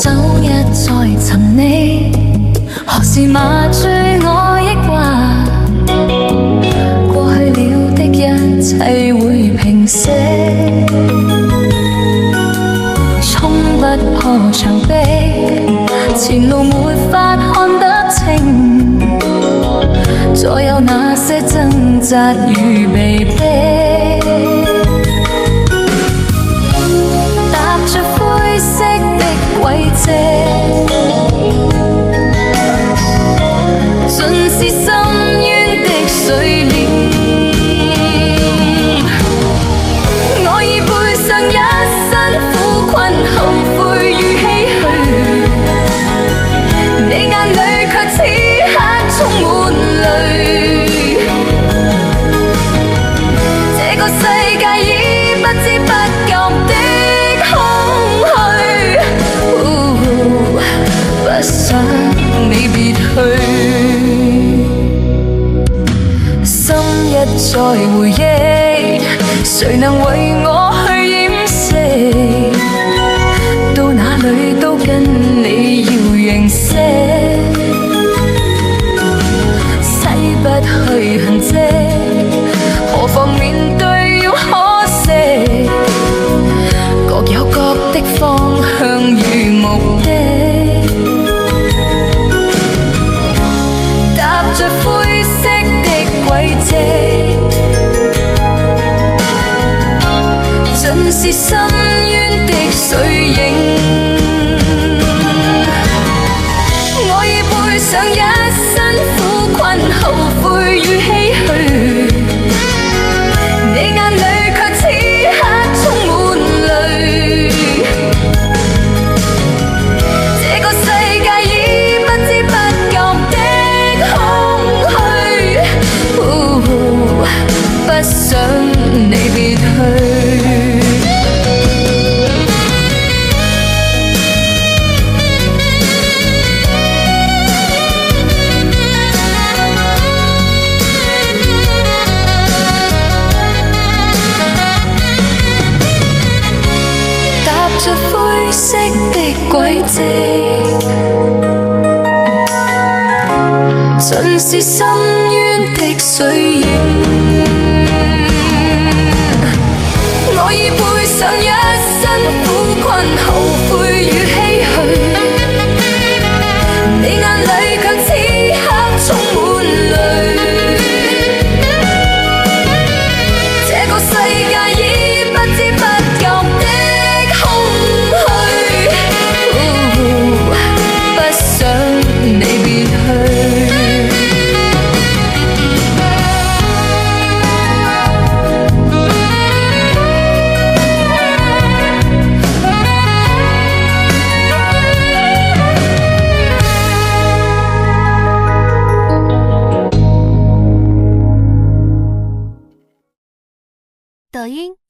走一再尋你，何時麻醉我抑鬱？過去了的一切會平息，衝不破牆壁，前路沒法看得清，左右那些掙扎與被逼，踏着灰色的軌跡，盡是深淵的水簾。我已背上一身苦困、後悔與唏噓，你眼裏卻此刻充滿淚。這個世界已不知不覺的空虛，不想你別去。心一再回憶，誰能為我去掩飾？到哪裏都跟你要認識，洗不去痕跡，何妨面對要可惜，各有各的方向與目的，踏着灰色的軌跡，盡是深淵的水影。我已背上一身苦困、後悔與唏噓，你眼裏卻此刻充滿淚。這個世界已不知不覺的空虛，不想你別去。踏着灰色的軌跡，盡是深淵的水影。我已背上一身苦困、後悔與唏噓，你眼裏卻此刻充滿淚。這個世界已不知不覺的空虛，不想你別去。抖音。